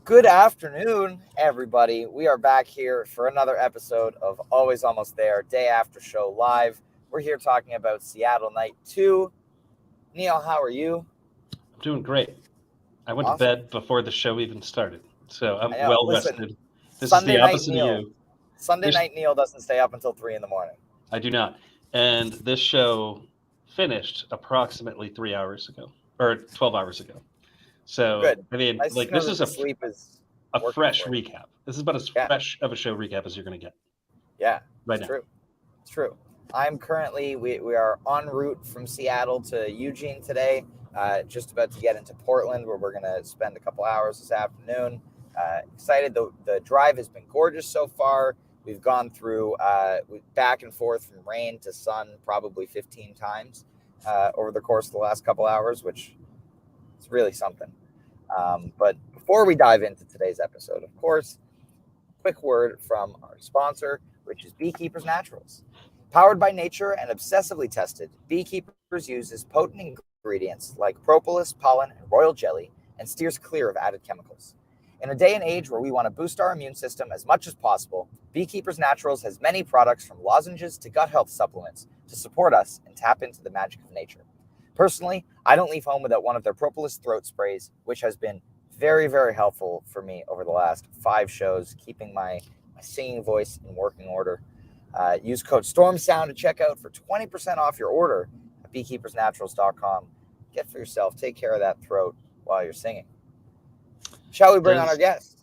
Good afternoon, everybody. We are back here for another episode of Always Almost There, Day After Show Live. We're here talking about Seattle Night 2. Neil, how are you? I'm doing great. I went to bed before the show even started, so I'm well rested. This is the opposite of you. Sunday night Neil doesn't stay up until 3 in the morning. I do not. And this show finished approximately 3 hours ago, or 12 hours ago. So, Good. I mean, Nice like, this is a fresh for recap. This is about as fresh of a show recap as you're going to get. Yeah, right now. It's true. I'm currently, we are en route from Seattle to Eugene today, just about to get into Portland, where we're going to spend a couple hours this afternoon. Excited. The drive has been gorgeous so far. We've gone through back and forth from rain to sun probably 15 times over the course of the last couple hours, which is really something. But before we dive into today's episode, of course, quick word from our sponsor, which is Beekeepers Naturals. Powered by nature and obsessively tested, Beekeepers uses potent ingredients like propolis, pollen, and royal jelly and steers clear of added chemicals. In a day and age where we want to boost our immune system as much as possible, Beekeepers Naturals has many products from lozenges to gut health supplements to support us and tap into the magic of nature. Personally, I don't leave home without one of their propolis throat sprays, which has been very, very helpful for me over the last 5 shows, keeping my singing voice in working order. Use code STORMSOUND to check out for 20% off your order at beekeepersnaturals.com. Get for yourself. Take care of that throat while you're singing. Shall we bring on our guest?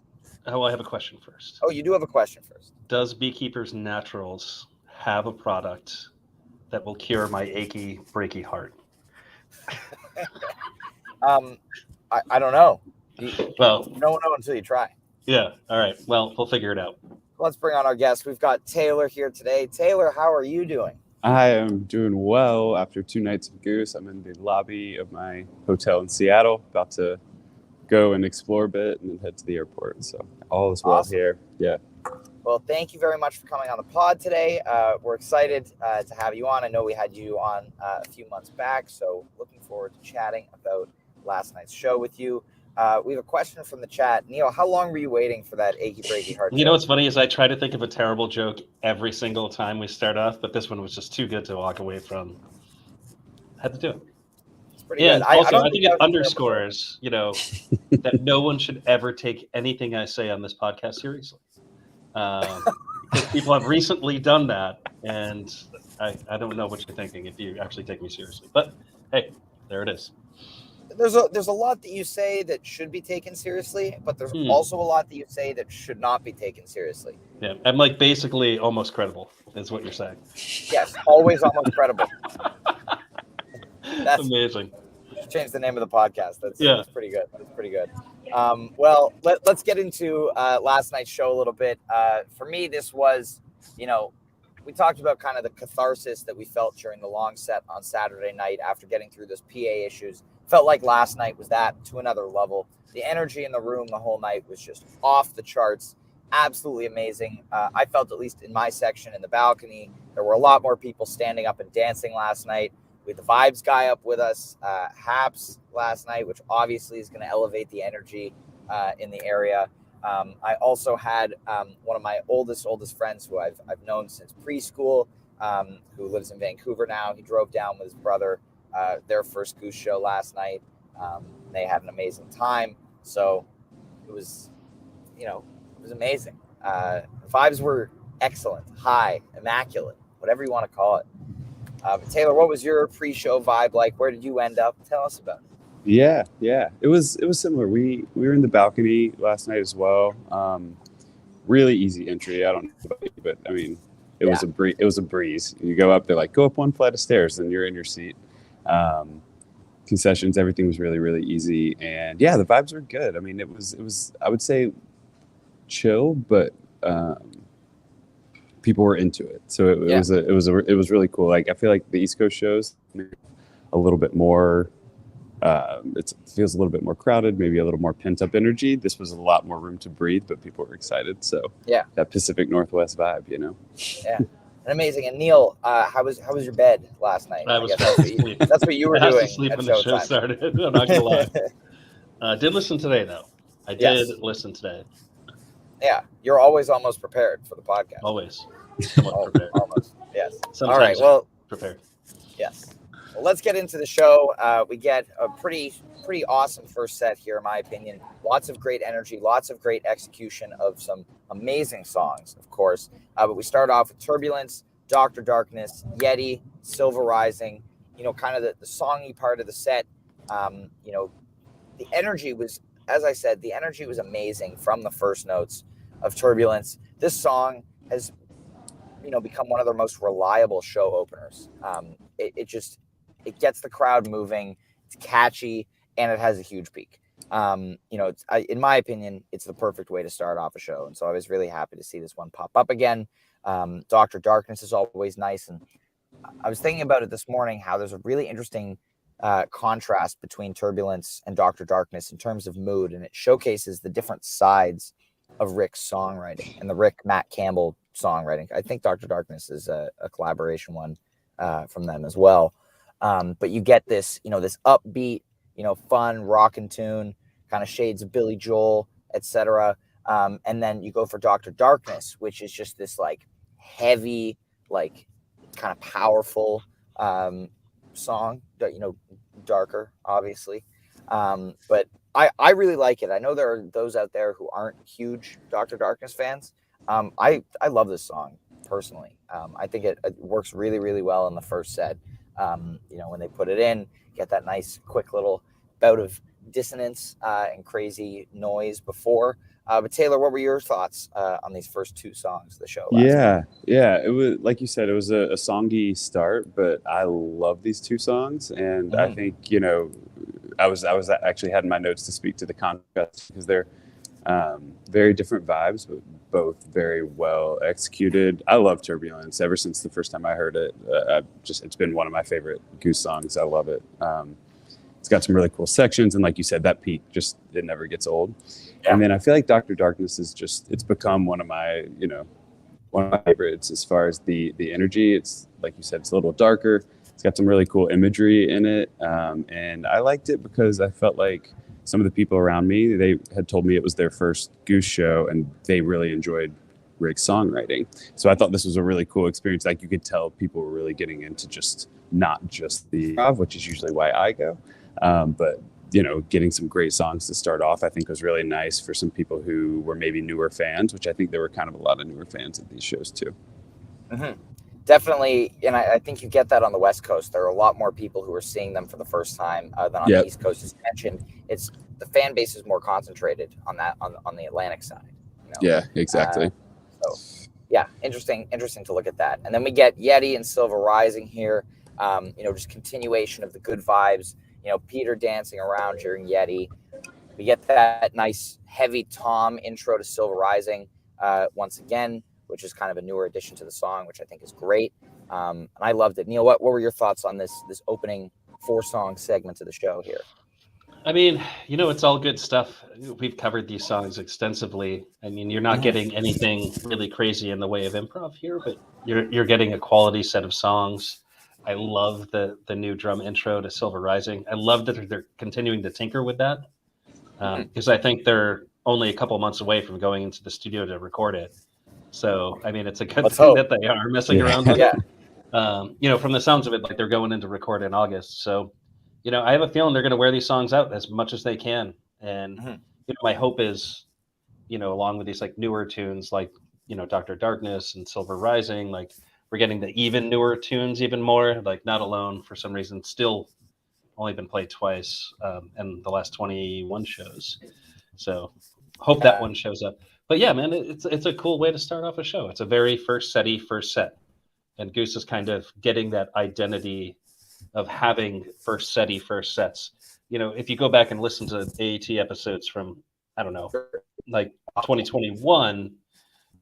Oh, I have a question first. Oh, you do have a question first. Does Beekeepers Naturals have a product that will cure my achy, breaky heart? I don't know. Well, you don't know until you try. Yeah. All right. Well, we'll figure it out. Let's bring on our guest. We've got Taylor here today. Taylor, how are you doing? I am doing well. After 2 nights of Goose, I'm in the lobby of my hotel in Seattle, about to go and explore a bit and then head to the airport. So all is well here. Yeah. Well, thank you very much for coming on the pod today. We're excited to have you on. I know we had you on a few months back, so looking forward to chatting about last night's show with you. We have a question from the chat. Neil, how long were you waiting for that achy breaky heart? You know what's funny is I try to think of a terrible joke every single time we start off, but this one was just too good to walk away from. I had to do it. It's pretty good. Also, I think it underscores, that no one should ever take anything I say on this podcast seriously. Because people have recently done that, and I don't know what you're thinking if you actually take me seriously. But hey, there it is. There's a lot that you say that should be taken seriously, but there's also a lot that you say that should not be taken seriously. Yeah, I'm like basically almost credible, is what you're saying. Yes, always almost credible. That's amazing. Change the name of the podcast. That's pretty good. That's pretty good. Well, let's get into last night's show a little bit. For me, this was, we talked about kind of the catharsis that we felt during the long set on Saturday night after getting through those PA issues. Felt like last night was that to another level. The energy in the room the whole night was just off the charts. Absolutely amazing. I felt, at least in my section in the balcony, there were a lot more people standing up and dancing last night. We had the Vibes guy up with us, Haps last night, which obviously is going to elevate the energy in the area. I also had one of my oldest friends who I've known since preschool, who lives in Vancouver now. He drove down with his brother, their first Goose show last night. They had an amazing time. So it was, it was amazing. Vibes were excellent, high, immaculate, whatever you want to call it. Taylor, what was your pre-show vibe like? Where did you end up? Tell us about it. Yeah. It was similar. We were in the balcony last night as well. Really easy entry. I don't know about you, but I mean, it was a breeze. You go up, they're like, go up 1 flight of stairs, and you're in your seat. Concessions, everything was really, really easy, and yeah, the vibes were good. I mean, it was I would say chill, but people were into it, so it was really cool. Like, I feel like the East Coast shows a little bit more. It feels a little bit more crowded, maybe a little more pent up energy. This was a lot more room to breathe, but people were excited. So that Pacific Northwest vibe, Yeah, amazing. And Neil, how was your bed last night? That's what you were doing. Sleep when the show started. I'm not gonna lie. Did listen today though. I Yes. did listen today. Yeah, you're always almost prepared for the podcast. Always somewhat prepared. Almost. Yes. Sometimes All right. Well, prepared. yes. Well, let's get into the show. We get a pretty awesome first set here, in my opinion. Lots of great energy, lots of great execution of some amazing songs, of course. But we start off with Turbulence, Dr. Darkness, Yeti, Silver Rising. Kind of the songy part of the set. The energy was, as I said, the energy was amazing from the first notes of Turbulence. This song has become one of their most reliable show openers. It gets the crowd moving. It's catchy, and it has a huge peak. In my opinion, it's the perfect way to start off a show. And so I was really happy to see this one pop up again. Dr. Darkness is always nice. And I was thinking about it this morning, how there's a really interesting contrast between Turbulence and Dr. Darkness in terms of mood. And it showcases the different sides of Rick's songwriting and the Matt Campbell songwriting. I think Dr. Darkness is a collaboration one from them as well. But you get this, this upbeat, fun rockin' tune, kind of shades of Billy Joel, etc. And then you go for Dr. Darkness, which is just this like heavy, like kind of powerful song, darker, obviously. But I really like it. I know there are those out there who aren't huge Dr. Darkness fans. I love this song personally. I think it works really, really well in the first set. When they put it in, get that nice, quick little bout of dissonance and crazy noise before. But Taylor, what were your thoughts on these first two songs of the show? Yeah. It was, like you said, it was a songy start, but I love these two songs, and I think I was actually had in my notes to speak to the contrast because they're very different vibes, but both very well executed. I love Turbulence. Ever since the first time I heard it, it's been one of my favorite Goose songs. I love it. It's got some really cool sections, and like you said, that peak it never gets old. Yeah. And then I feel like Dr. Darkness is it's become one of my favorites as far as the energy. It's like you said, it's a little darker. It's got some really cool imagery in it, and I liked it because I felt like some of the people around me, they had told me it was their first Goose show, and they really enjoyed Rick's songwriting. So I thought this was a really cool experience. Like, you could tell people were really getting into not just the improv, which is usually why I go, but getting some great songs to start off, I think was really nice for some people who were maybe newer fans, which I think there were kind of a lot of newer fans at these shows too. Mm-hmm. Definitely, and I think you get that on the West Coast. There are a lot more people who are seeing them for the first time than on the East Coast. As mentioned, it's the fan base is more concentrated on that on the Atlantic side. Yeah, exactly. So, yeah, interesting to look at that. And then we get Yeti and Silver Rising here. Just continuation of the good vibes. Peter dancing around during Yeti. We get that nice heavy tom intro to Silver Rising once again, which is kind of a newer addition to the song, which I think is great. And I loved it. Neil, what were your thoughts on this opening 4-song segment of the show here? I mean, it's all good stuff. We've covered these songs extensively. I mean, you're not getting anything really crazy in the way of improv here, but you're getting a quality set of songs. I love the new drum intro to Silver Rising. I love that they're continuing to tinker with that because I think they're only a couple months away from going into the studio to record it. So, I mean, it's a good thing that they are messing around with it. From the sounds of it, like they're going into record in August. So, I have a feeling they're going to wear these songs out as much as they can. And, my hope is, along with these like newer tunes, like, Dr. Darkness and Silver Rising, like we're getting the even newer tunes even more, like Not Alone for some reason, still only been played twice in the last 21 shows. So hope that one shows up. But yeah, man, it's a cool way to start off a show. It's a very first set. And Goose is kind of getting that identity of having first sets. If you go back and listen to AAT episodes from, I don't know, like 2021,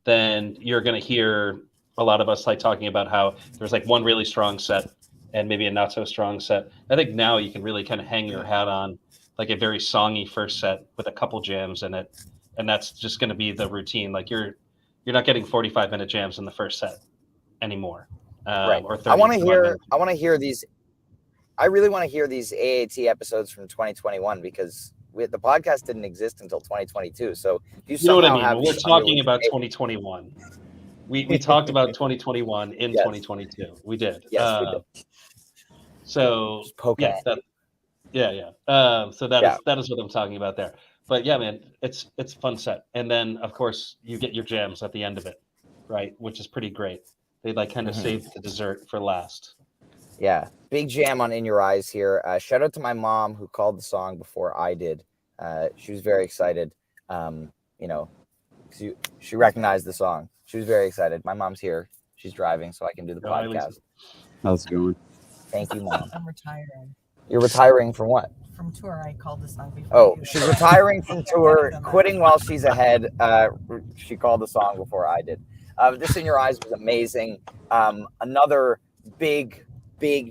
then you're going to hear a lot of us like talking about how there's like one really strong set and maybe a not so strong set. I think now you can really kind of hang your hat on like a very songy first set with a couple jams in it. And that's just going to be the routine. Like you're not getting 45-minute jams in the first set anymore. Right. Or 30. I really want to hear these AAT episodes from 2021 because the podcast didn't exist until 2022. So if you You know what I somehow mean? have But we're these talking unreleased about tapes- 2021. We talked about 2021 in Yes. 2022. We did. Yes, we did. So Just poking yeah, at so that Yeah. is what I'm talking about there. But yeah, man, it's a fun set. And then of course you get your jams at the end of it, right? Which is pretty great. They like kind of saved the dessert for last. Yeah, big jam on In Your Eyes here. Shout out to my mom who called the song before I did. She was very excited. You know, she recognized the song. She was very excited. My mom's here. She's driving, so I can do the Hi, Lisa. podcast. How's it going? Thank you, Mom. I'm retiring You're retiring from what? from tour. I called the song before. Oh, you. she's retiring from tour, quitting while she's ahead. She called the song before I did. This In Your Eyes was amazing. Another big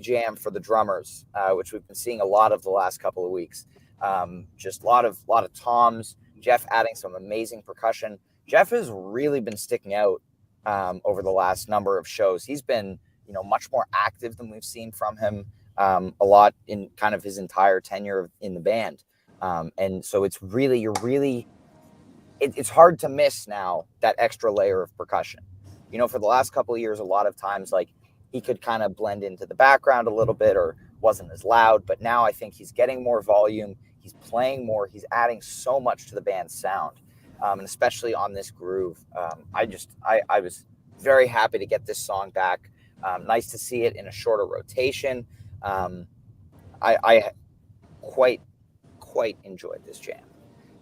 jam for the drummers, which we've been seeing a lot of the last couple of weeks. Just a lot of toms. Jeff adding some amazing percussion. Jeff has really been sticking out over the last number of shows. He's been, much more active than we've seen from him a lot in kind of his entire tenure in the band. And so it's it's hard to miss now that extra layer of percussion. For the last couple of years, a lot of times, like, he could kind of blend into the background a little bit or wasn't as loud, but now I think he's getting more volume. He's playing more. He's adding so much to the band's sound, and especially on this groove. I was very happy to get this song back. Nice to see it in a shorter rotation. I quite enjoyed this jam.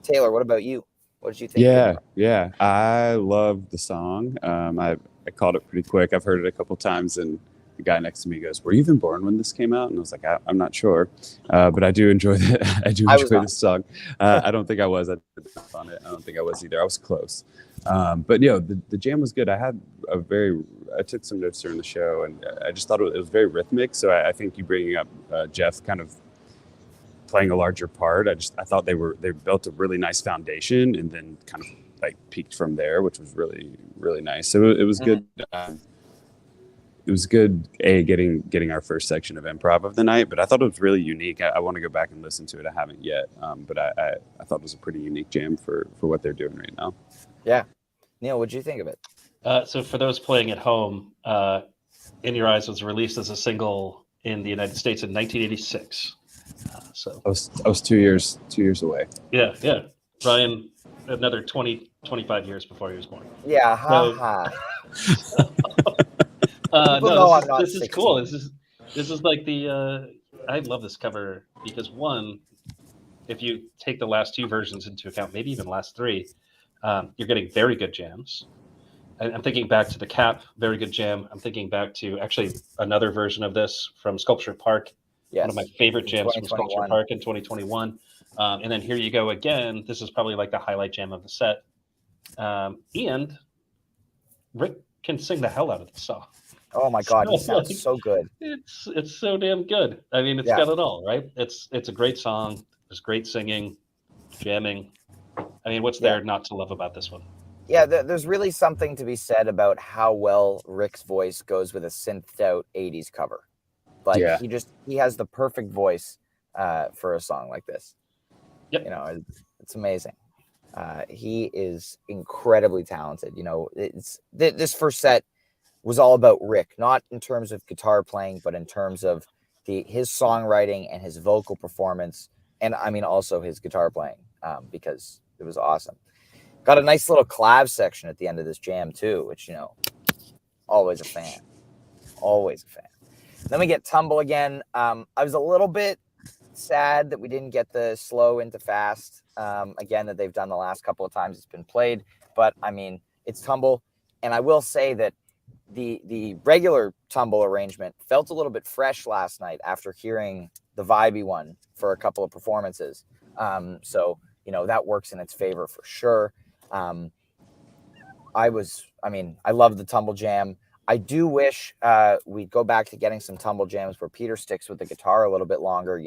Taylor, what about you? What did you think? Yeah. I love the song. I called it pretty quick. I've heard it a couple times, and the guy next to me goes, "Were you even born when this came out?" And I was like, "I'm not sure," but I do enjoy the this song. I don't think I was. I did on it. I don't think I was either. I was close. But the jam was good. I took some notes during the show, and I just thought it was very rhythmic. So I think you bringing up Jeff kind of playing a larger part. I thought they built a really nice foundation, and then kind of like peaked from there, which was really, really nice. So it was good. It was good, getting our first section of improv of the night, but I thought it was really unique. I want to go back and listen to it. I haven't yet, but I thought it was a pretty unique jam for what they're doing right now. Yeah. Neil, what'd you think of it? So for those playing at home, In Your Eyes was released as a single in the United States in 1986. So I was 2 years away. Yeah. Ryan, another 25 years before he was born. Yeah, This is cool. This is like the I love this cover because, one, if you take the last two versions into account, maybe even last three, you're getting very good jams. I'm thinking back to the Cap, very good jam. I'm thinking back to actually another version of this from Sculpture Park. Yes. One of my favorite jams from Sculpture Park in 2021. And then here you go again. This is probably like the highlight jam of the set. And Rick can sing the hell out of the song. Oh my God, he sounds so good. It's so damn good. I mean, it's got it all, right? It's a great song. There's great singing, jamming. I mean, what's there not to love about this one? Yeah, there's really something to be said about how well Rick's voice goes with a synthed out 80s cover. Like, he has the perfect voice for a song like this. Yep. It's amazing. He is incredibly talented. This first set was all about Rick, not in terms of guitar playing, but in terms of his songwriting and his vocal performance, and I mean also his guitar playing, because it was awesome. Got a nice little clav section at the end of this jam too, which always a fan. Then we get Tumble again. I was a little bit sad that we didn't get the slow into fast again that they've done the last couple of times it's been played, but I mean, it's Tumble, and I will say that the regular Tumble arrangement felt a little bit fresh last night after hearing the vibey one for a couple of performances. So that works in its favor for sure. I love the Tumble jam. I do wish we'd go back to getting some Tumble jams where Peter sticks with the guitar a little bit longer.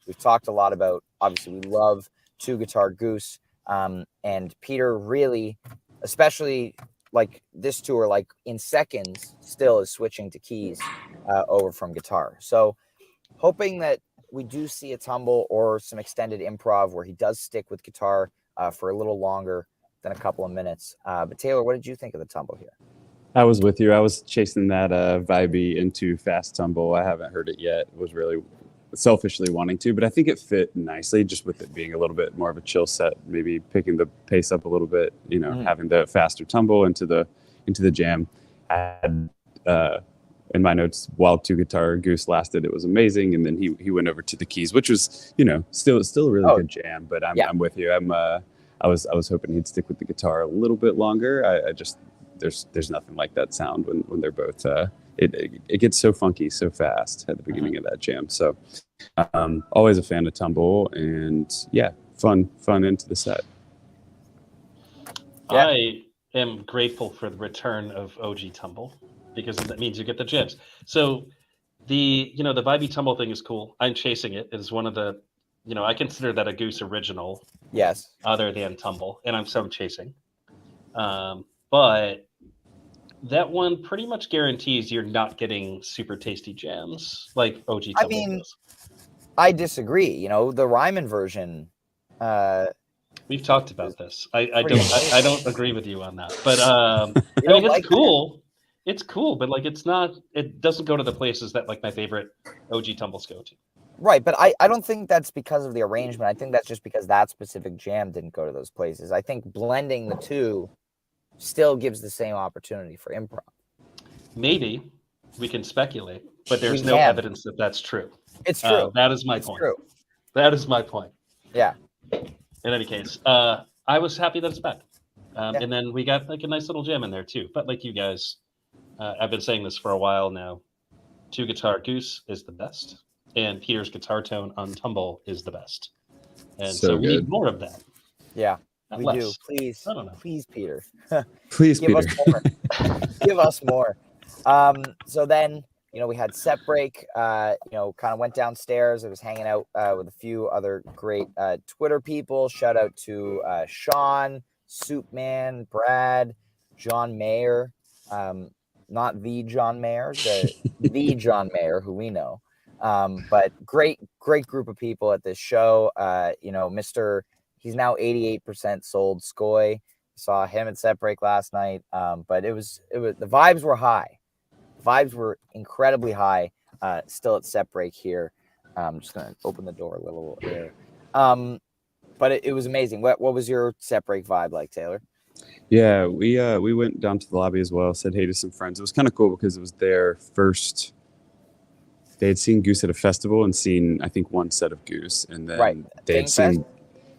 We've talked a lot about, obviously we love two guitar Goose, and Peter really, especially like this tour, like in seconds, still is switching to keys over from guitar. So hoping that we do see a tumble or some extended improv where he does stick with guitar for a little longer than a couple of minutes. But Taylor, what did you think of the tumble here? I was with you. I was chasing that vibey into fast tumble. I haven't heard it yet. Was really selfishly wanting to, but I think it fit nicely just with it being a little bit more of a chill set, maybe picking the pace up a little bit, having the faster tumble into the jam. I had in my notes, while two guitar Goose lasted, it was amazing, and then he went over to the keys, which was still a really good jam. But I'm with you. I was hoping he'd stick with the guitar a little bit longer. I just there's nothing like that sound when they're both it gets so funky so fast at the beginning of that jam. So always a fan of tumble, and fun into the set. I am grateful for the return of OG tumble, because that means you get the jams. So the vibey tumble thing is cool. I'm chasing it. It is one of the, I consider that a Goose original. Yes. Other than tumble, and I'm chasing. But that one pretty much guarantees you're not getting super tasty jams like OG tumble does. I disagree. The Ryman version. We've talked about this. I don't agree with you on that. But it's cool. That? It's cool, but it doesn't go to the places that my favorite OG tumbles go to. Right, but I don't think that's because of the arrangement. I think that's just because that specific jam didn't go to those places. I think blending the two still gives the same opportunity for improv. Maybe. We can speculate, but there's no evidence that that's true. It's true. That is my point. True. That is my point. Yeah. In any case, I was happy that it's back. And then we got a nice little jam in there too. But like you guys, I've been saying this for a while now. Two guitar Goose is the best, and Peter's guitar tone on tumble is the best. And so we need more of that. Yeah, not we less. do. Please, I don't know. Please, Peter. Please, give Peter. us more. Give us more. So then, we had set break. Kind of went downstairs. I was hanging out with a few other great Twitter people. Shout out to Sean, Soupman, Brad, John Mayer. Not the John Mayer, the John Mayer, who we know. But great group of people at this show. He's now 88% sold. Skoy, saw him at set break last night. But it was the vibes were high. Vibes were incredibly high. Still at set break here. I'm just gonna open the door a little here. But it was amazing. What was your set break vibe like, Taylor? Yeah, we went down to the lobby as well, said hey to some friends. It was kind of cool because it was their first. They had seen Goose at a festival and seen, I think, one set of Goose, and then they had seen,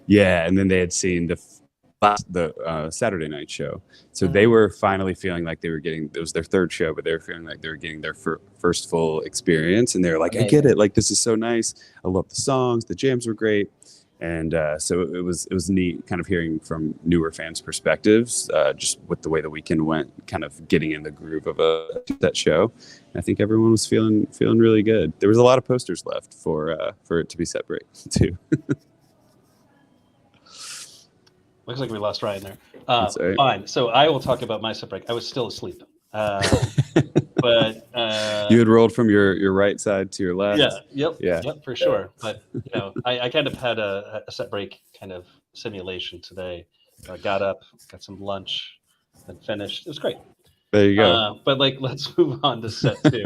and then they had seen the Saturday night show. So they were finally feeling like they were getting. It was their third show, but they were feeling like they were getting their first full experience, and they were like, "I get it. This is so nice. I love the songs. The jams were great." And so it was neat kind of hearing from newer fans' perspectives, just with the way the weekend went, kind of getting in the groove of that show. And I think everyone was feeling really good. There was a lot of posters left for it to be set break too. Looks like we lost Ryan there. Fine. So I will talk about my set break. I was still asleep. But you had rolled from your right side to your left. Yep, for sure. But I kind of had a set break kind of simulation today. I got up, got some lunch, then finished. It was great. There you go. But let's move on to set two.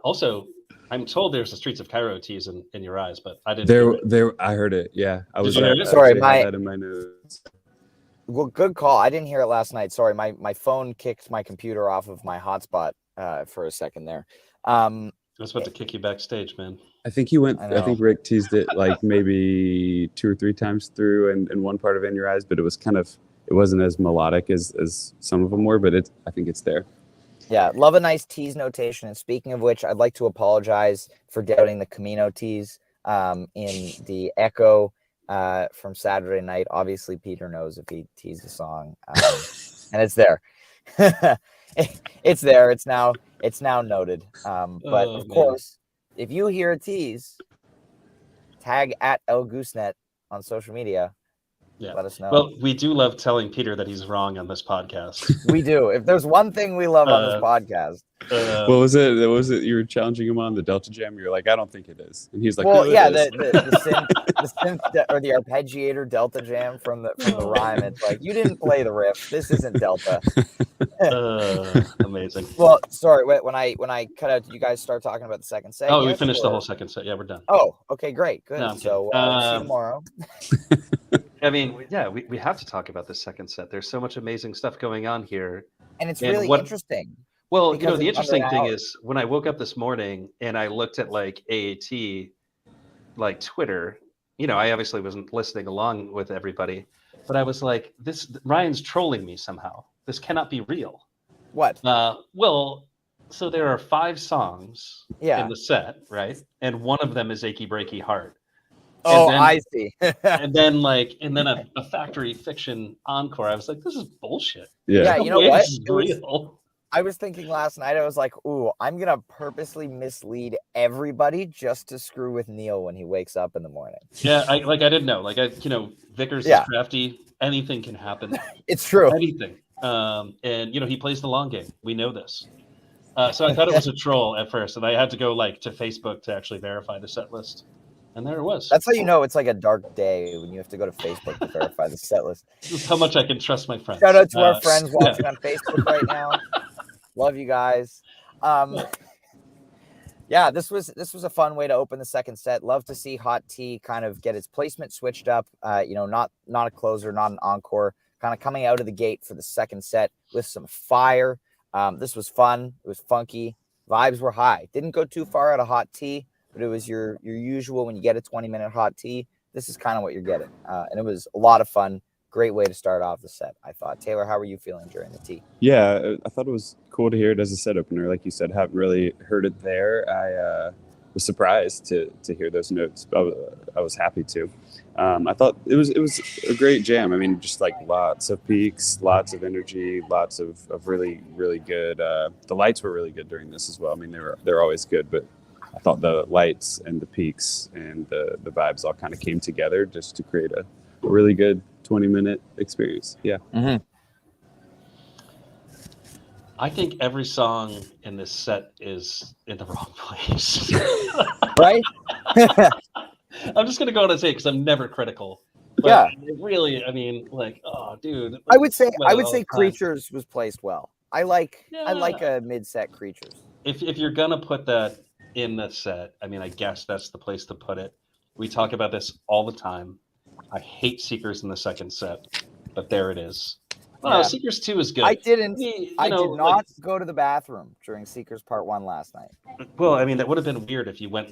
Also, I'm told there's the Streets of Cairo tease in your eyes, but I didn't. There. I heard it. Yeah, I was. Sorry, I had that in my notes. Well, good call. I didn't hear it last night. Sorry, my phone kicked my computer off of my hotspot for a second there. I was about to kick you backstage, man. I think you went. I think Rick teased it maybe 2 or 3 times through, and one part of In Your Eyes, but it was it wasn't as melodic as some of them were, but I think it's there. Yeah, love a nice tease notation. And speaking of which, I'd like to apologize for doubting the Camino tease in the Echo. From Saturday night. Obviously, Peter knows if he teased a song, and it's there. It's there. It's now noted. But of course, if you hear a tease, tag at El Goosenet on social media, Yeah. let us know. Well, we do love telling Peter that he's wrong on this podcast. We do. If there's one thing we love on this podcast. What was it? Was it you were challenging him on the Delta Jam? You're like, I don't think it is, and he's like, Well, no, yeah, it is. the synth or the arpeggiator Delta Jam from the rhyme. It's like, you didn't play the riff. This isn't Delta. Amazing. Well, sorry. When I cut out, did you guys start talking about the second set? Oh, we yet, finished the or- whole second set. Yeah, we're done. Oh, okay, great, good. No, I'm So see you tomorrow. I mean, yeah, we have to talk about this second set. There's so much amazing stuff going on here. And it's And really what- interesting. Well, Because the it's under interesting an thing hour. is when I woke up this morning and I looked at like AAT, like Twitter, I obviously wasn't listening along with everybody, but I was like, Ryan's trolling me somehow. This cannot be real. What? Well, so there are 5 songs Yeah. in the set, right? And one of them is Achy Breaky Heart. Oh, then- I see. And then a Factory Fiction encore. I was like, this is bullshit. Yeah, No you know way what? this is It was- real. I was thinking last night, I was like, ooh, I'm going to purposely mislead everybody just to screw with Neil when he wakes up in the morning. Yeah, I didn't know. Vickers Yeah. is crafty. Anything can happen. It's true. Anything. And he plays the long game. We know this. So I thought it was a troll at first, and I had to go to Facebook to actually verify the set list. And there it was. That's how you know it's like a dark day when you have to go to Facebook to verify the set list. This is how much I can trust my friends. Shout out to our friends yeah. watching on Facebook right now. Love you guys. Yeah, this was a fun way to open the second set. Love to see Hot Tea kind of get its placement switched up. Not a closer, not an encore. Kind of coming out of the gate for the second set with some fire. This was fun. It was funky. Vibes were high. Didn't go too far out of Hot Tea, but it was your usual when you get a 20-minute Hot Tea. This is kind of what you're getting, and it was a lot of fun. Great way to start off the set, I thought. Taylor, how were you feeling during the tea? Yeah, I thought it was cool to hear it as a set opener. Like you said, haven't really heard it there. I was surprised to hear those notes. I was happy to. I thought it was a great jam. I mean, just like lots of peaks, lots of energy, lots of really, really good. The lights were really good during this as well. I mean, they're always good, but I thought the lights and the peaks and the vibes all kind of came together just to create a really good 20-minute experience. Yeah. Mm-hmm. I think every song in this set is in the wrong place. Right? I'm just gonna go on and say it because I'm never critical. But Yeah. it really, I mean, oh, dude. I would say all the time. Creatures was placed well. I like Yeah. a mid-set Creatures. If you're gonna put that in the set, I mean, I guess that's the place to put it. We talk about this all the time. I hate Seekers in the second set, but there it is. Oh, Yeah. Seekers 2 is good. I didn't. You I know, did not go to the bathroom during Seekers Part 1 last night. Well, I mean, that would have been weird if you went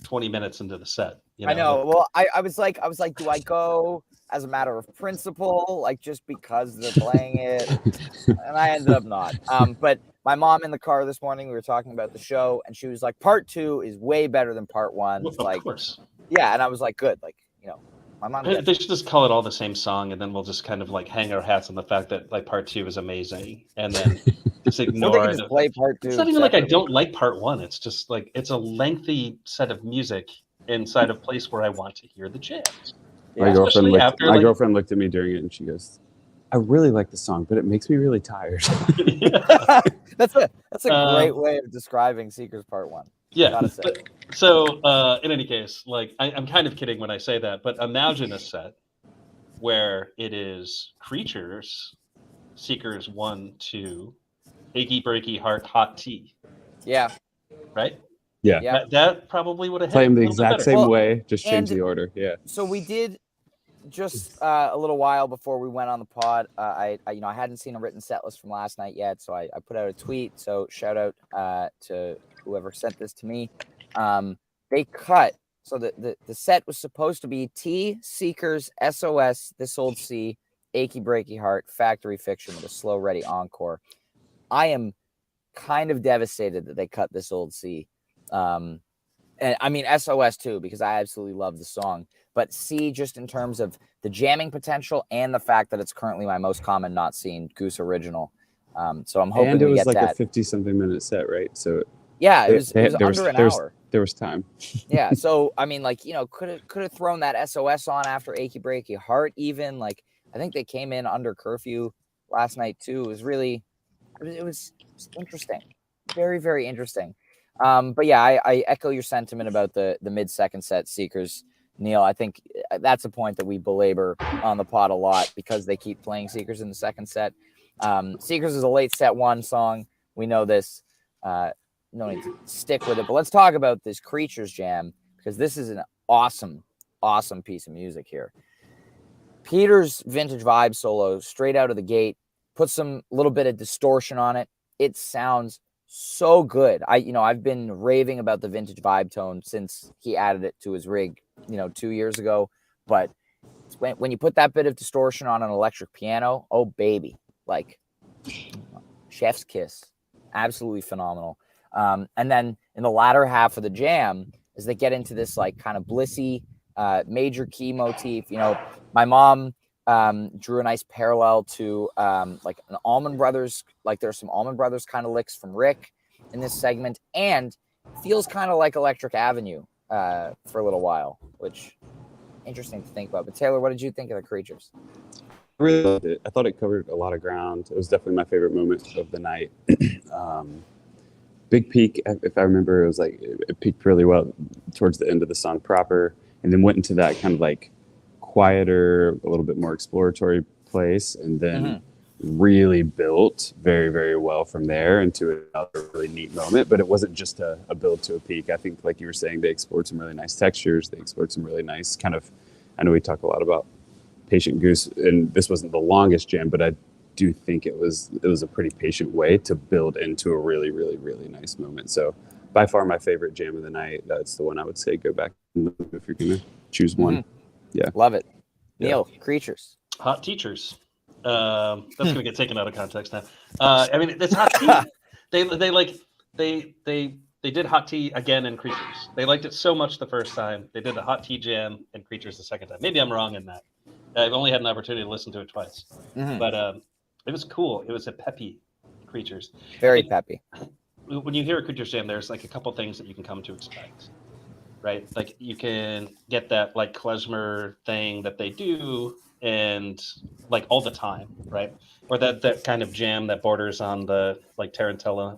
20 minutes into the set. I know. Well, I was like, do I go as a matter of principle, just because they're playing it? And I ended up not. But my mom in the car this morning, we were talking about the show, and she was like, Part 2 is way better than Part 1. Well, of course. Yeah, and I was like, good. My mom. They should just call it all the same song, and then we'll just kind of hang our hats on the fact that Part 2 is amazing, and then just ignore it. Just play Part 2. It's not even like I don't like Part 1. It's just it's a lengthy set of music inside a place where I want to hear the jams. Yeah. My Especially after, girlfriend looked at me during it and she goes, I really like the song, but it makes me really tired. That's a great way of describing Seekers Part 1. Yeah. Gotta say. So in any case, I'm kind of kidding when I say that, but imagine a set where it is Creatures, Seekers 1, 2, Achy Breaky Heart, Hot Tea. Yeah. Right? Yeah. That probably would have Play them the a little bit exact better. same Well, way, just change and- the order. Yeah. So we did just a little while before we went on the pod. I hadn't seen a written set list from last night yet, so I put out a tweet. So shout out to whoever sent this to me. They cut. So the set was supposed to be T, Seekers, SOS, This Old Sea, Achy Breaky Heart, Factory Fiction with a slow ready encore. I am kind of devastated that they cut This Old Sea. And I mean SOS too, because I absolutely love the song. But C, just in terms of the jamming potential and the fact that it's currently my most common not seen Goose original. So I'm hoping And it we was get like that. a 50-something minute set, right? So Yeah, it was under an there's hour. There was time. Yeah. So I mean, like, could have thrown that SOS on after Achy Breaky Heart. Even like, I think they came in under curfew last night too. It was interesting, very very interesting. But yeah, I echo your sentiment about the mid-second set Seekers, Neil. I think that's a point that we belabor on the pod a lot because they keep playing Seekers in the second set. Seekers is a late set one song. We know this. No need to stick with it. But let's talk about this Creatures jam because this is an awesome, awesome piece of music here. Peter's vintage vibe solo straight out of the gate, put some little bit of distortion on it. It sounds so good. I've been raving about the vintage vibe tone since he added it to his rig, 2 years ago. But when you put that bit of distortion on an electric piano, oh baby, like chef's kiss, absolutely phenomenal. And then in the latter half of the jam, as they get into this like kind of blissy major key motif, my mom drew a nice parallel to like an Allman Brothers, like there's some Allman Brothers kind of licks from Rick in this segment, and feels kind of like Electric Avenue for a little while, which interesting to think about. But Taylor, what did you think of the Creatures? I really loved it. I thought it covered a lot of ground. It was definitely my favorite moment of the night. Big peak, if I remember, it was like it peaked really well towards the end of the song proper, and then went into that kind of like quieter, a little bit more exploratory place, and then really built very, very well from there into another really neat moment. But it wasn't just a build to a peak. I think, like you were saying, they explored some really nice textures. They explored some really nice kind of, I know we talk a lot about Patient Goose, and this wasn't the longest jam, but I do think it was a pretty patient way to build into a really, really, really nice moment. So by far my favorite jam of the night. That's the one I would say go back if you're gonna choose one. Yeah, love it. Neil, Creatures, hot teachers. That's gonna get taken out of context now. I mean, it's hot tea. They did hot tea again in Creatures. They liked it so much the first time. They did the hot tea jam in Creatures the second time. Maybe I'm wrong in that. I've only had an opportunity to listen to it twice, but it was cool. It was a peppy Creatures. Very peppy. When you hear a Creatures jam, there's like a couple things that you can come to expect, right? Like you can get that like klezmer thing that they do, and like all the time, right? Or that kind of jam that borders on the like Tarantella,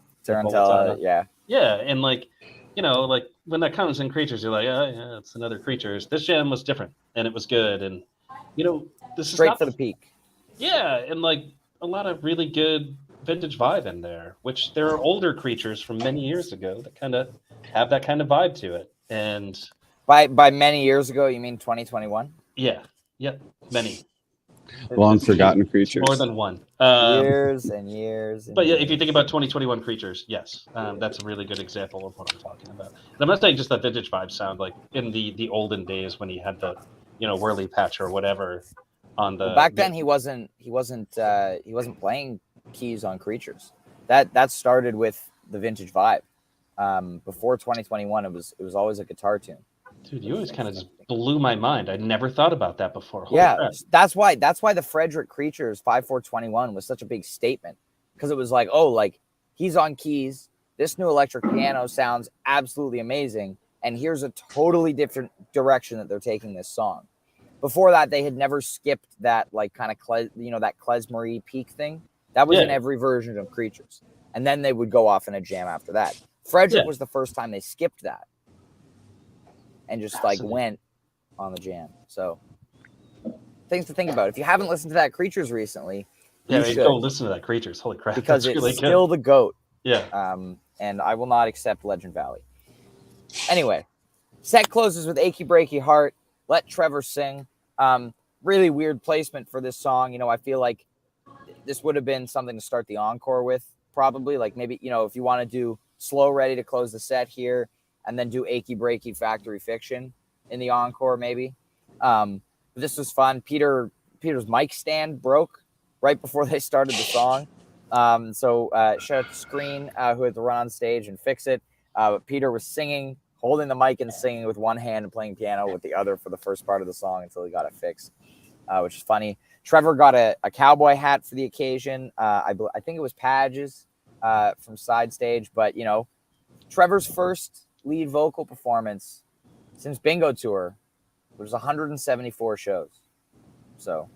yeah, and like like when that comes in Creatures, you're like, oh yeah, it's another Creatures. This jam was different, and it was good, and this is straight not for the peak. Yeah, and like a lot of really good vintage vibe in there, which there are older Creatures from many years ago that kind of have that kind of vibe to it. And by many years ago, you mean 2021? Yeah, many. Long forgotten Creatures. More than one. Years and years. But yeah, if you think about 2021 Creatures, yes, that's a really good example of what I'm talking about. And I'm not saying just that vintage vibe sound like in the olden days when he had the whirly patch or whatever on the. Back then he wasn't playing keys on Creatures. That started with the vintage vibe. Before 2021, it was always a guitar tune. Dude, you always kind of just blew my mind. I never thought about that before. Holy yeah, crap. that's why the Frederick Creatures 5421 was such a big statement, because it was like, oh, like he's on keys. This new electric piano sounds absolutely amazing, and here's a totally different direction that they're taking this song. Before that, they had never skipped that like kind of that klezmer-y peak thing. That was in every version of Creatures, and then they would go off in a jam after that. Frederick was the first time they skipped that and just like went on the jam. So things to think about. If you haven't listened to that Creatures recently, you should go listen to that Creatures. Holy crap! Because that's it's really still good. the GOAT. Yeah. And I will not accept Legend Valley. Anyway, set closes with Achy Breaky Heart. Let Trevor Sing. Really weird placement for this song. I feel like this would have been something to start the encore with, probably. Like maybe, if you want to do Slow Ready to close the set here, and then do Achy Breaky Factory Fiction in the encore, maybe. But this was fun. Peter's mic stand broke right before they started the song. So shout out to Screen, who had to run on stage and fix it. But Peter was singing, holding the mic and singing with one hand and playing piano with the other for the first part of the song until he got it fixed, which is funny. Trevor got a cowboy hat for the occasion. I think it was Padge's from Side Stage, but Trevor's first lead vocal performance since Bingo Tour. There's 174 shows. So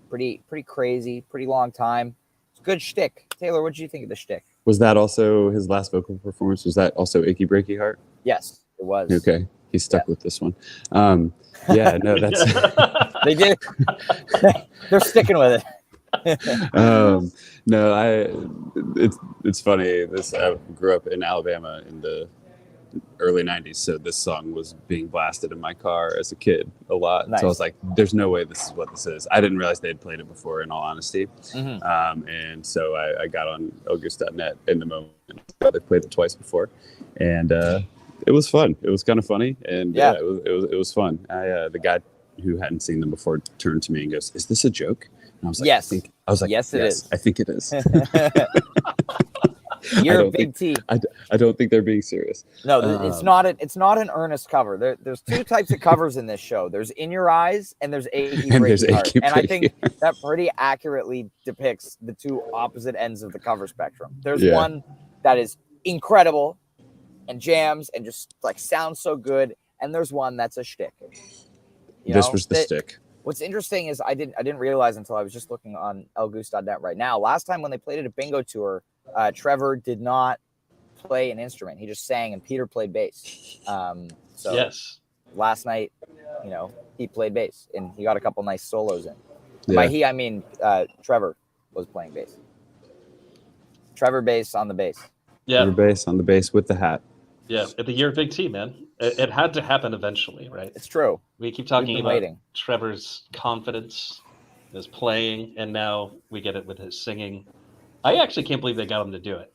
pretty crazy, pretty long time. It's a good shtick. Taylor, what did you think of the shtick? Was that also his last vocal performance? Was that also Achy Breaky Heart? Yes, it was. Okay, he's stuck with this one. Yeah, no, that's they did. They're sticking with it. No, it's funny. I grew up in Alabama in the early 90s, so this song was being blasted in my car as a kid a lot. Nice. So I was like, there's no way this is what this is. I didn't realize they had played it before, in all honesty. And so I got on Goose.net in the moment. They played it twice before, and it was fun. It was kind of funny, and it was fun. The guy who hadn't seen them before turned to me and goes, "Is this a joke?" And I was like, "Yes." "Yes, it is. I think it is." You're a big T. I don't think they're being serious. No, it's not an earnest cover. There's two types of covers in this show. There's In Your Eyes and there's Achy Breaky Heart. And I think that pretty accurately depicts the two opposite ends of the cover spectrum. There's one that is incredible and jams and just like sounds so good, and there's one that's a shtick. This was the stick. What's interesting is I didn't realize until I was just looking on elgoose.net right now. Last time when they played at a Bingo Tour, Trevor did not play an instrument. He just sang, and Peter played bass. So yes, last night, he played bass, and he got a couple nice solos in. Yeah. By he, I mean Trevor was playing bass. Trevor bass on the bass. Yeah, Trevor bass on the bass with the hat. Yeah, at the year big T, man. It had to happen eventually, right? It's true. We keep talking about Trevor's confidence, his playing, and now we get it with his singing. I actually can't believe they got him to do it.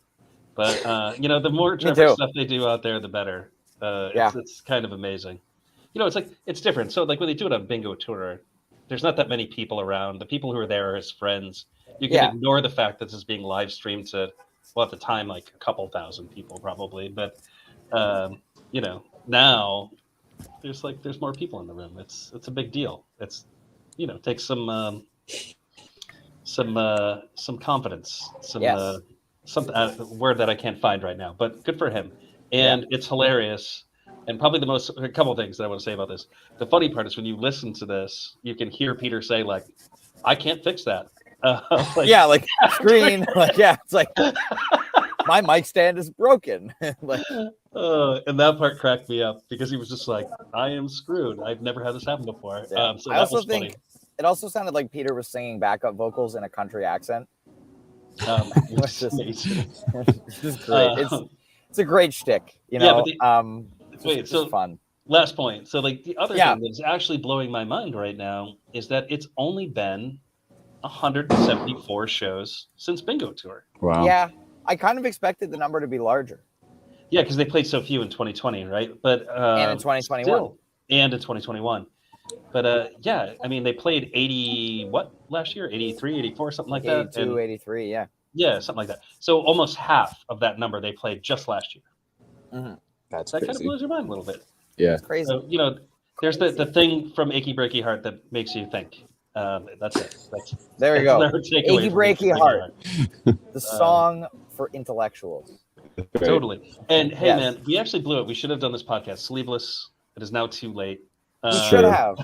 But, the more Trevor stuff they do out there, the better. It's kind of amazing. It's different. So, like, when they do it on Bingo Tour, there's not that many people around. The people who are there are his friends. You can ignore the fact that this is being live streamed to, well, at the time, like a couple thousand people probably. But, now there's more people in the room. It's a big deal. It's, takes some confidence, some word that I can't find right now, but good for him. And it's hilarious. And probably a couple of things that I want to say about this. The funny part is when you listen to this, you can hear Peter say, like, I can't fix that. Screen. It's like my mic stand is broken. And that part cracked me up because he was just like, I am screwed. I've never had this happen before. So I also think funny. It also sounded like Peter was singing backup vocals in a country accent. It's just great. It's a great shtick, It's fun. Last point. So, like, the other thing that's actually blowing my mind right now is that it's only been 174 shows since Bingo Tour. Wow. Yeah, I kind of expected the number to be larger. Yeah, because they played so few in 2020, right? But and in 2021. And in 2021. But they played 80 last year? 83, 84, something like 82, that. 82, 83, yeah. Yeah, something like that. So almost half of that number they played just last year. Mm-hmm. That's that crazy. kind of blows your mind a little bit. Yeah. It's crazy. So, there's the thing from Achy Breaky Heart that makes you think. That's it. There you go. Achy Breaky Heart. The song for intellectuals. Totally. And hey, man, we actually blew it. We should have done this podcast sleeveless. It is now too late. You should have.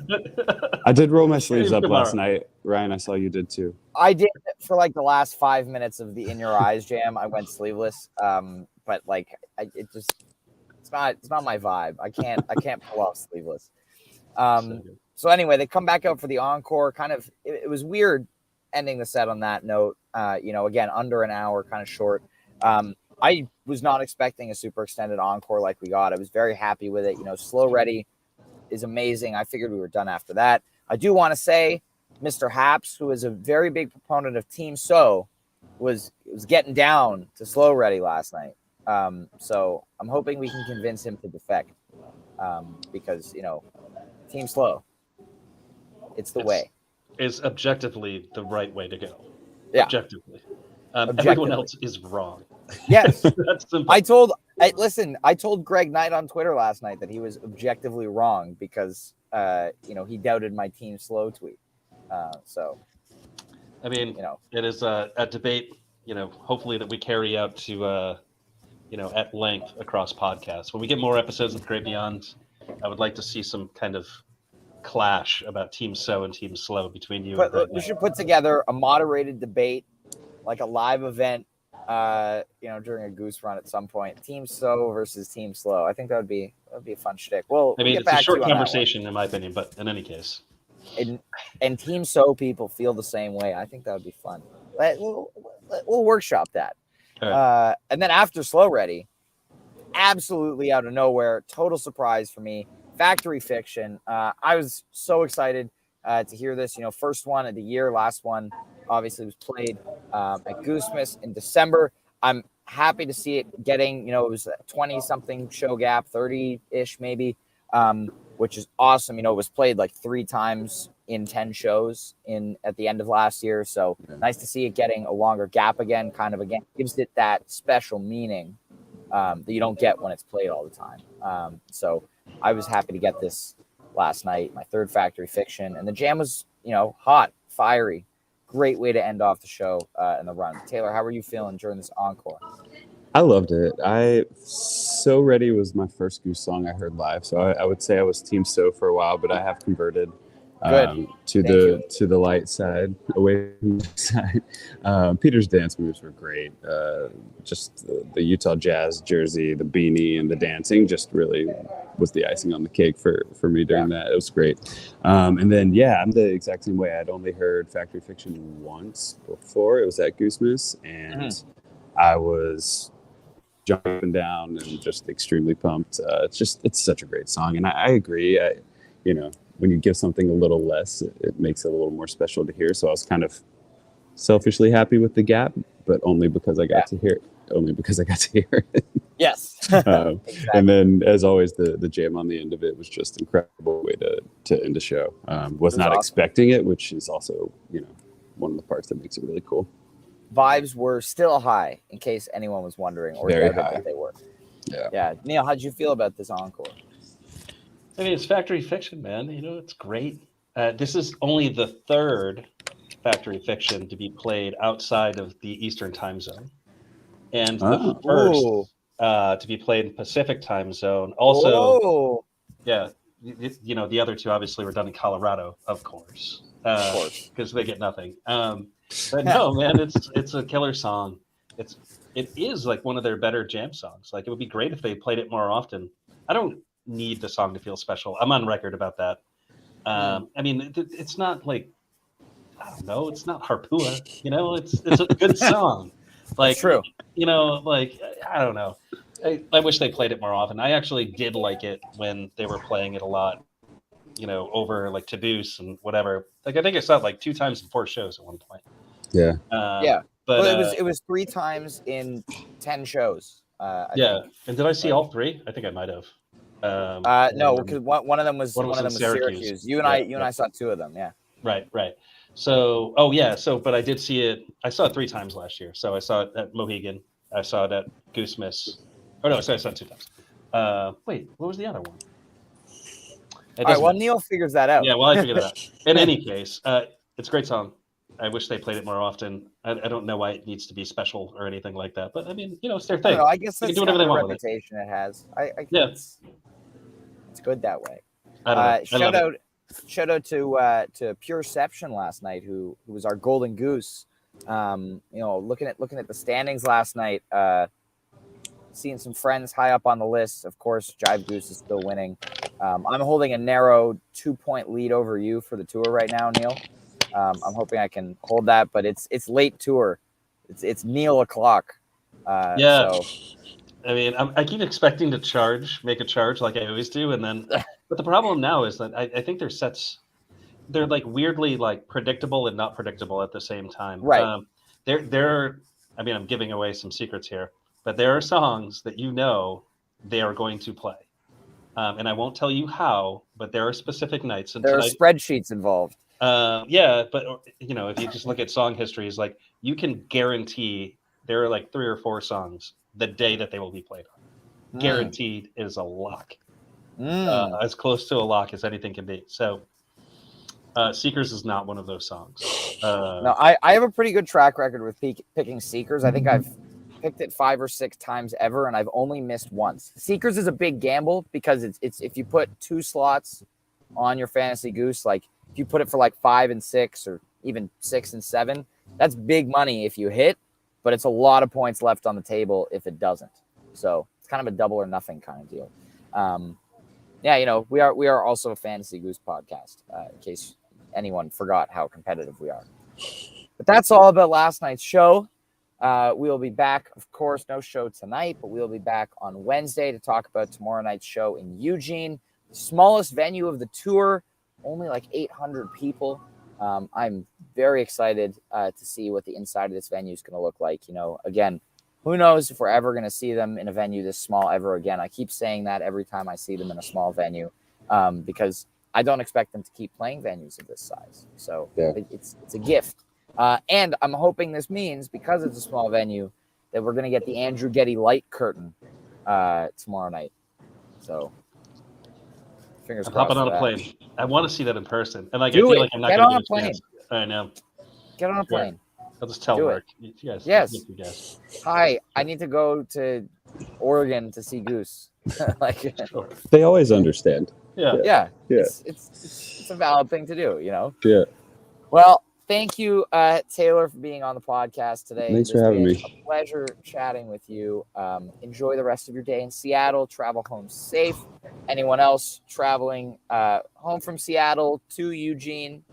I did roll my sleeves up last night. Ryan, I saw you did too. I did for like the last 5 minutes of the In Your Eyes jam. I went sleeveless. But like it's not my vibe. I can't pull off sleeveless. So anyway, they come back out for the encore. Kind of, it was weird ending the set on that note. Again, under an hour, kind of short. I was not expecting a super extended encore like we got. I was very happy with it. Slow Ready is amazing. I figured we were done after that. I do want to say Mr. Haps, who is a very big proponent of Team So, was getting down to Slow Ready last night. So I'm hoping we can convince him to defect because, Team Slow, it's the way. It's objectively the right way to go. Yeah. Objectively. Everyone else is wrong. Yes. That's simple. I told Greg Knight on Twitter last night that he was objectively wrong because, he doubted my Team Slow tweet. It is a debate, hopefully that we carry out to at length across podcasts. When we get more episodes of Great Beyond, I would like to see some kind of clash about Team So and Team Slow between you and Greg. We should put together a moderated debate, like a live event, during a Goose run at some point. Team So versus Team Slow. I think that would be a fun shtick. We'll get it's back a short to you on conversation in my opinion, but in any case. And Team So people feel the same way. I think that would be fun. We'll workshop that. Right. And then after Slow Ready, absolutely out of nowhere, total surprise for me, Factory Fiction. I was so excited to hear this. First one of the year, last one obviously was played at Goose in December. I'm happy to see it getting, it was a 20-something show gap, 30-ish maybe, which is awesome. It was played like 3 times in 10 shows at the end of last year. So nice to see it getting a longer gap again, gives it that special meaning that you don't get when it's played all the time. So I was happy to get this last night, my third Factory Fiction, and the jam was, hot, fiery, great way to end off the show and the run. Taylor, how were you feeling during this encore? I loved it. So Ready was my first Goose song I heard live, so I would say I was Team So for a while, but I have converted to the light side, away from the side. Peter's dance moves were great. Just the Utah Jazz jersey, the beanie, and the dancing just really was the icing on the cake for me during that. It was great. And then, I'm the exact same way. I'd only heard Factory Fiction once before. It was at Goose, and I was jumping up and down and just extremely pumped. It's such a great song. And I agree. When you give something a little less, it makes it a little more special to hear. So I was kind of selfishly happy with the gap, but only because I got to hear it. Only because I got to hear it. Yes. Exactly. And then, as always, the jam on the end of it was just an incredible way to end the show. Was not awesome. Expecting it, which is also, one of the parts that makes it really cool. Vibes were still high, in case anyone was wondering, or very doubted high. That they were. Yeah. Neil, how did you feel about this encore? I mean, it's Factory Fiction, man. It's great. This is only the third Factory Fiction to be played outside of the Eastern time zone. And the first to be played in Pacific time zone. Also, the other two obviously were done in Colorado, of course, because they get nothing. But no, man, it's a killer song. It is like one of their better jam songs. Like, it would be great if they played it more often. I don't need the song to feel special. I'm on record about that. I mean, it's not like, I don't know, it's not Harpua. It's a good song. Like, it's true. I don't know. I wish they played it more often. I actually did like it when they were playing it a lot, over like Taboose and whatever. Like, I think I saw it like 2 times in 4 shows at one point. Yeah. But it was 3 times in 10 shows. I think. And did I see all 3? I think I might have. No, because one of them was Syracuse. You and I saw 2 of them. Yeah. Right. So, but I did see it. I saw it 3 times last year. So I saw it at Mohegan. I saw it at Goose Miss. Oh no, I saw it 2 times. Wait, what was the other one? All right. Well, Neil figures that out. Yeah. Well, I figured it out. In any case, it's a great song. I wish they played it more often. I don't know why it needs to be special or anything like that. But I mean, it's their thing. I guess that's do whatever they want with reputation it has. It's good that way. Shout out to Pureception last night, who was our golden goose. Looking at the standings last night, seeing some friends high up on the list. Of course, Jive Goose is still winning. I'm holding a narrow 2-point lead over you for the tour right now, Neil. I'm hoping I can hold that, but it's late tour. It's Neil o'clock. So. I mean, I keep expecting to make a charge like I always do, and then. But the problem now is that I think their sets, they're like weirdly like predictable and not predictable at the same time. Right. I mean, I'm giving away some secrets here, but there are songs that they are going to play, and I won't tell you how, but there are specific nights. And there are spreadsheets involved. But if you just look at song histories, like, you can guarantee there are like 3 or 4 songs the day that they will be played on. Guaranteed is a lock. As close to a lock as anything can be. So Seekers is not one of those songs. No, I have a pretty good track record with picking Seekers. I think I've picked it 5 or 6 times ever, and I've only missed once. Seekers is a big gamble because it's if you put 2 slots on your fantasy goose, like if you put it for like 5 and 6 or even 6 and 7, that's big money if you hit, but it's a lot of points left on the table if it doesn't. So it's kind of a double or nothing kind of deal. Yeah, you know, we are also a fantasy goose podcast, in case anyone forgot how competitive we are. But that's all about last night's show. We will be back, of course, no show tonight, but we'll be back on Wednesday to talk about tomorrow night's show in Eugene, the smallest venue of the tour, only like 800 people. I'm very excited to see what the inside of this venue is going to look like. You know, again, who knows if we're ever going to see them in a venue this small ever again. I keep saying that every time I see them in a small venue, because I don't expect them to keep playing venues of this size. So it's a gift. And I'm hoping this means, because it's a small venue, that we're going to get the Andrew Getty light curtain tomorrow night. So fingers I'm crossed. hopping on for a that. plane. I want to see that in person. And like, I Do feel it. like I'm not Get going on to a plane. I know. Get on a plane. I'll just tell Do Mark. it. You guys, Yes. you guys. Hi, I need to go to Oregon to see Goose. Like, Sure. They always understand. Yeah. yeah, Yeah. It's a valid thing to do, you know. Yeah. Well, thank you, Taylor, for being on the podcast today. Thanks for having me. A pleasure chatting with you. Enjoy the rest of your day in Seattle. Travel home safe. Anyone else traveling home from Seattle to Eugene,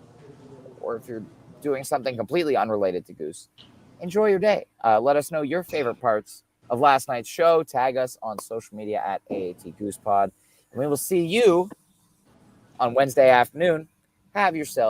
or if you're doing something completely unrelated to Goose, enjoy your day. Let us know your favorite parts of last night's show. Tag us on social media at AAT Goose Pod. And we will see you on Wednesday afternoon. Have yourself